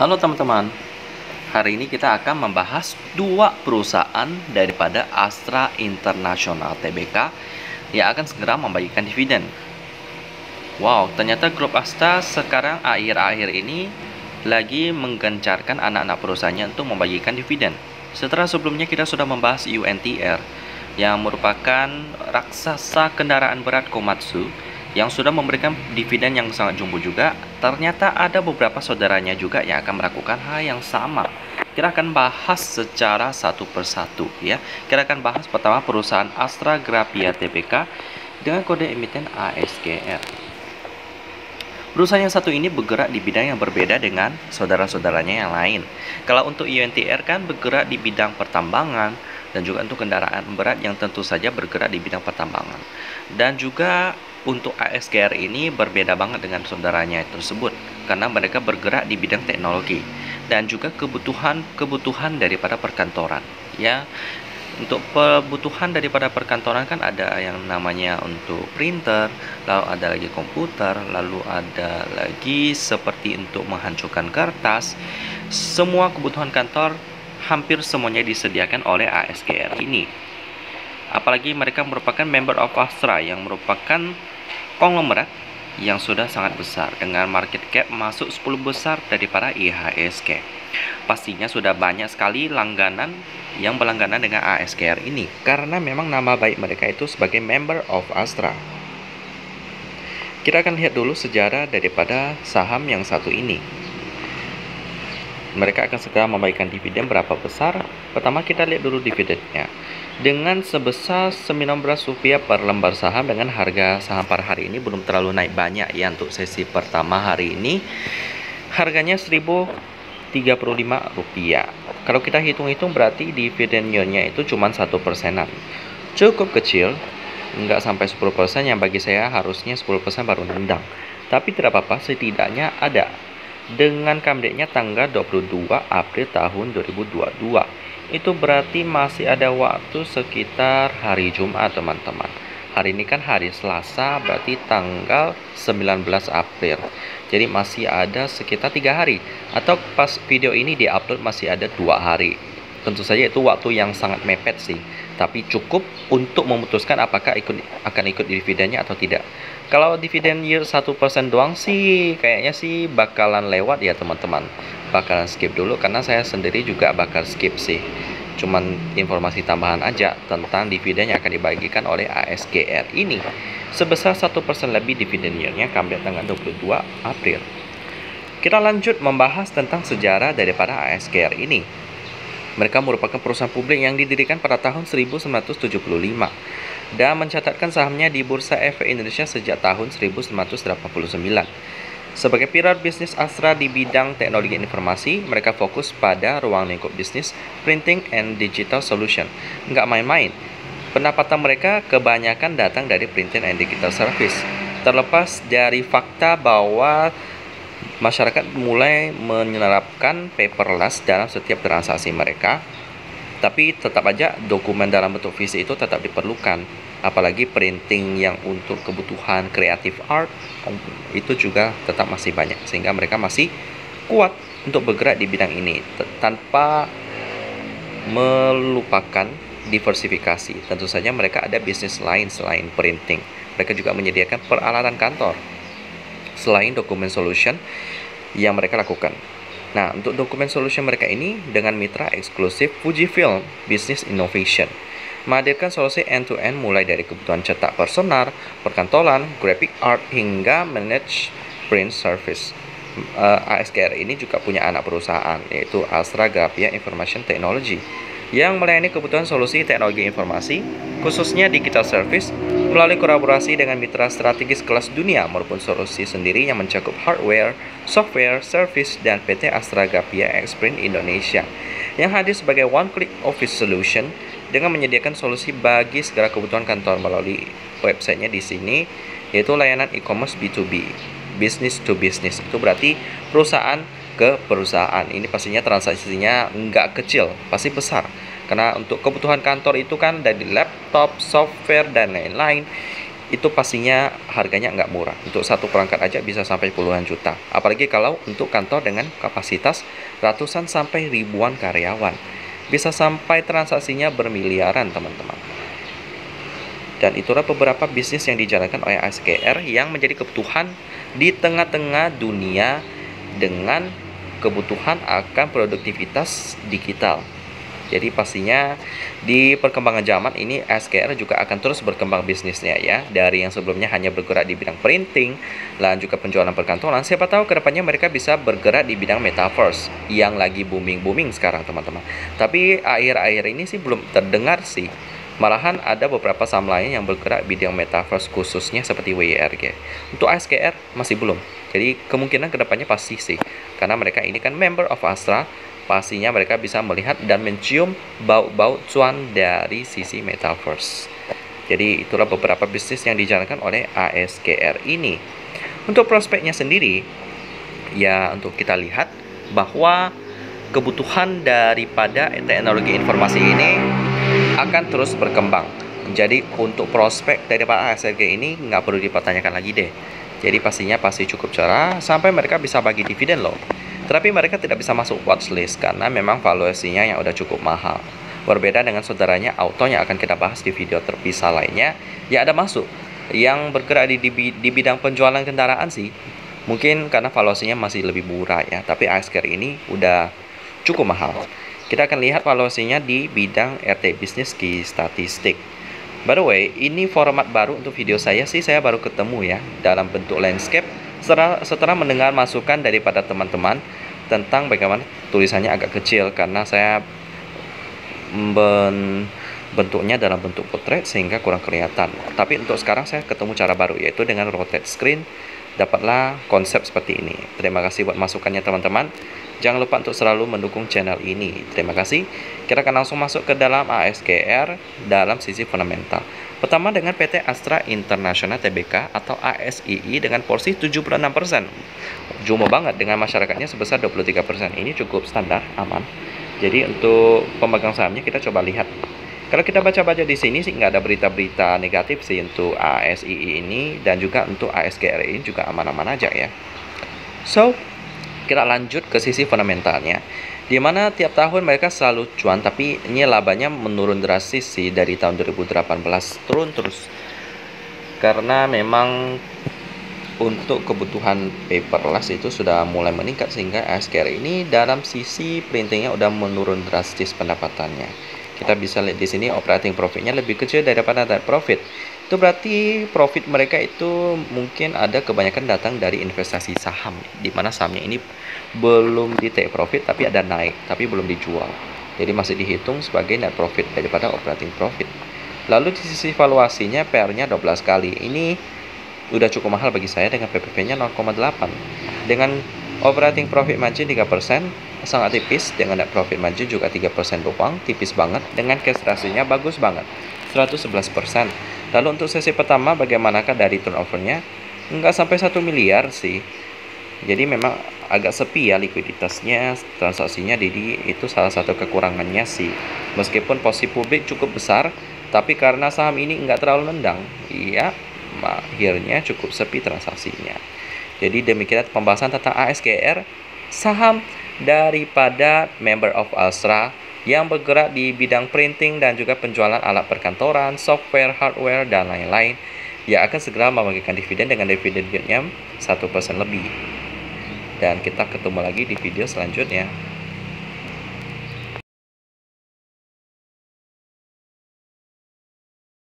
Halo teman-teman, hari ini kita akan membahas dua perusahaan daripada Astra International Tbk yang akan segera membagikan dividen. Wow, ternyata grup Astra sekarang akhir-akhir ini lagi menggencarkan anak-anak perusahaannya untuk membagikan dividen. Setelah sebelumnya kita sudah membahas UNTR yang merupakan raksasa kendaraan berat Komatsu yang sudah memberikan dividen yang sangat jumbo juga. Ternyata ada beberapa saudaranya juga yang akan melakukan hal yang sama. Kita akan bahas secara satu persatu ya. Kita akan bahas pertama perusahaan Astra Grafia Tbk dengan kode emiten ASGR. Perusahaan yang satu ini bergerak di bidang yang berbeda dengan saudara-saudaranya yang lain. Kalau untuk UNTR kan bergerak di bidang pertambangan dan juga untuk kendaraan berat yang tentu saja bergerak di bidang pertambangan. Dan juga untuk ASGR ini berbeda banget dengan saudaranya tersebut karena mereka bergerak di bidang teknologi dan juga kebutuhan daripada perkantoran ya. Untuk kebutuhan daripada perkantoran kan ada yang namanya untuk printer, lalu ada lagi komputer, lalu ada lagi seperti untuk menghancurkan kertas. Semua kebutuhan kantor hampir semuanya disediakan oleh ASGR ini. Apalagi mereka merupakan member of Astra yang merupakan konglomerat yang sudah sangat besar dengan market cap masuk 10 besar daripada IHSG. Pastinya sudah banyak sekali langganan yang berlangganan dengan ASGR ini karena memang nama baik mereka itu sebagai member of Astra. Kita akan lihat dulu sejarah daripada saham yang satu ini. Mereka akan segera membagikan dividen berapa besar. Pertama kita lihat dulu dividennya. Dengan sebesar Rp19 per lembar saham dengan harga saham per hari ini belum terlalu naik banyak ya untuk sesi pertama hari ini. Harganya Rp1.035. Kalau kita hitung-hitung berarti dividen yieldnya itu cuma 1%. Cukup kecil, nggak sampai 10% yang bagi saya harusnya 10% baru nendang. Tapi tidak apa-apa, setidaknya ada. Dengan comeback-nya tanggal 22 April tahun 2022. Itu berarti masih ada waktu sekitar hari Jumat teman-teman. Hari ini kan hari Selasa, berarti tanggal 19 April. Jadi masih ada sekitar 3 hari. Atau pas video ini diupload masih ada 2 hari. Tentu saja itu waktu yang sangat mepet sih. Tapi cukup untuk memutuskan apakah akan ikut dividennya atau tidak. Kalau dividen yield 1% doang sih kayaknya sih bakalan lewat ya teman-teman. Bakalan skip dulu karena saya sendiri juga bakal skip sih. Cuman informasi tambahan aja tentang dividen yang akan dibagikan oleh ASGR ini. Sebesar 1% lebih dividen yieldnya comeback tanggal 22 April. Kita lanjut membahas tentang sejarah daripada ASGR ini. Mereka merupakan perusahaan publik yang didirikan pada tahun 1975 dan mencatatkan sahamnya di Bursa Efek Indonesia sejak tahun 1989. Sebagai pilar bisnis Astra di bidang teknologi informasi, mereka fokus pada ruang lingkup bisnis, printing and digital solution. Nggak main-main. Pendapatan mereka kebanyakan datang dari printing and digital service. Terlepas dari fakta bahwa masyarakat mulai menerapkan paperless dalam setiap transaksi mereka, tapi tetap aja dokumen dalam bentuk fisik itu tetap diperlukan. Apalagi printing yang untuk kebutuhan creative art itu juga tetap masih banyak, sehingga mereka masih kuat untuk bergerak di bidang ini tanpa melupakan diversifikasi. Tentu saja mereka ada bisnis lain selain printing. Mereka juga menyediakan peralatan kantor selain dokumen solution yang mereka lakukan. Nah, untuk dokumen solution mereka ini dengan mitra eksklusif Fujifilm Business Innovation, menghadirkan solusi end-to-end mulai dari kebutuhan cetak personal, perkantoran, graphic art, hingga managed print service. ASGR ini juga punya anak perusahaan, yaitu Astra Grafia Information Technology, yang melayani kebutuhan solusi teknologi informasi, khususnya digital service, melalui kolaborasi dengan mitra strategis kelas dunia maupun solusi sendiri yang mencakup hardware, software, service, dan PT Astra Grafia Xprint Indonesia, yang hadir sebagai one-click office solution dengan menyediakan solusi bagi segala kebutuhan kantor melalui websitenya di sini, yaitu layanan e-commerce B2B, business to business. Itu berarti perusahaan ke perusahaan. Ini pastinya transaksinya nggak kecil, pasti besar. Karena untuk kebutuhan kantor itu kan dari laptop, software, dan lain-lain. itu pastinya harganya nggak murah. Untuk satu perangkat aja bisa sampai puluhan juta. Apalagi kalau untuk kantor dengan kapasitas ratusan sampai ribuan karyawan. Bisa sampai transaksinya bermiliaran, teman-teman. Dan itulah beberapa bisnis yang dijalankan oleh ASKR yang menjadi kebutuhan di tengah-tengah dunia dengan kebutuhan akan produktivitas digital. Jadi pastinya di perkembangan zaman ini ASKR juga akan terus berkembang bisnisnya ya. Dari yang sebelumnya hanya bergerak di bidang printing, dan juga penjualan perkantoran, siapa tahu kedepannya mereka bisa bergerak di bidang metaverse yang lagi booming-booming sekarang, teman-teman. Tapi akhir-akhir ini sih belum terdengar sih. Malahan ada beberapa saham lain yang bergerak bidang metaverse khususnya seperti WYRG. Untuk ASKR masih belum. Jadi kemungkinan kedepannya pasti sih. Karena mereka ini kan member of Astra, pastinya mereka bisa melihat dan mencium bau-bau cuan dari sisi metaverse. Jadi itulah beberapa bisnis yang dijalankan oleh ASKR ini. Untuk prospeknya sendiri, ya untuk kita lihat bahwa kebutuhan daripada teknologi informasi ini akan terus berkembang. Jadi untuk prospek daripada ASKR ini nggak perlu dipertanyakan lagi deh. Jadi pastinya pasti cukup cerah sampai mereka bisa bagi dividen loh. Tetapi mereka tidak bisa masuk watchlist karena memang valuasinya yang udah cukup mahal. Berbeda dengan saudaranya Auto yang akan kita bahas di video terpisah lainnya, ya ada masuk yang bergerak di bidang penjualan kendaraan sih. Mungkin karena valuasinya masih lebih murah ya, tapi ASKR ini udah cukup mahal. Kita akan lihat valuasinya di bidang RT Business Key Statistik. By the way, ini format baru untuk video saya sih, saya baru ketemu ya dalam bentuk landscape setelah mendengar masukan daripada teman-teman tentang bagaimana tulisannya agak kecil karena saya bentuknya dalam bentuk portrait sehingga kurang kelihatan. Tapi untuk sekarang saya ketemu cara baru yaitu dengan rotate screen, dapatlah konsep seperti ini. Terima kasih buat masukannya teman-teman. Jangan lupa untuk selalu mendukung channel ini. Terima kasih. Kita akan langsung masuk ke dalam ASKR dalam sisi fundamental. Pertama dengan PT Astra International Tbk atau ASII dengan porsi 76%. Jumlah banget dengan masyarakatnya sebesar 23%. Ini cukup standar, aman. Jadi untuk pemegang sahamnya kita coba lihat. Kalau kita baca-baca di sini sih nggak ada berita-berita negatif sih untuk ASII ini, dan juga untuk ASKR ini juga aman-aman aja ya. So, kita lanjut ke sisi fundamentalnya, di mana tiap tahun mereka selalu cuan, tapi ini labanya menurun drastis sih dari tahun 2018 turun terus. Karena memang untuk kebutuhan paperless itu sudah mulai meningkat sehingga ASKR ini dalam sisi printingnya udah menurun drastis pendapatannya. Kita bisa lihat di sini operating profitnya lebih kecil daripada net profit. Itu berarti profit mereka itu mungkin ada kebanyakan datang dari investasi saham, di mana sahamnya ini belum di take profit tapi ada naik, tapi belum dijual. Jadi masih dihitung sebagai net profit daripada operating profit. Lalu di sisi valuasinya PR-nya 12 kali. Ini udah cukup mahal bagi saya dengan PPV-nya 0,8. Dengan operating profit margin 3%, sangat tipis. Dengan net profit margin juga 3% doang, tipis banget. Dengan cash ratio-nya bagus banget, 111%. Lalu untuk sesi pertama bagaimanakah dari turnover-nya? Nggak sampai 1 miliar sih. Jadi memang agak sepi ya likuiditasnya, transaksinya. Jadi itu salah satu kekurangannya sih. Meskipun posisi publik cukup besar, tapi karena saham ini nggak terlalu nendang, ya akhirnya cukup sepi transaksinya. Jadi demikian pembahasan tentang ASKR, saham daripada member of Astra yang bergerak di bidang printing dan juga penjualan alat perkantoran, software, hardware, dan lain-lain, yang akan segera membagikan dividen dengan dividen yieldnya 1% lebih. Dan kita ketemu lagi di video selanjutnya.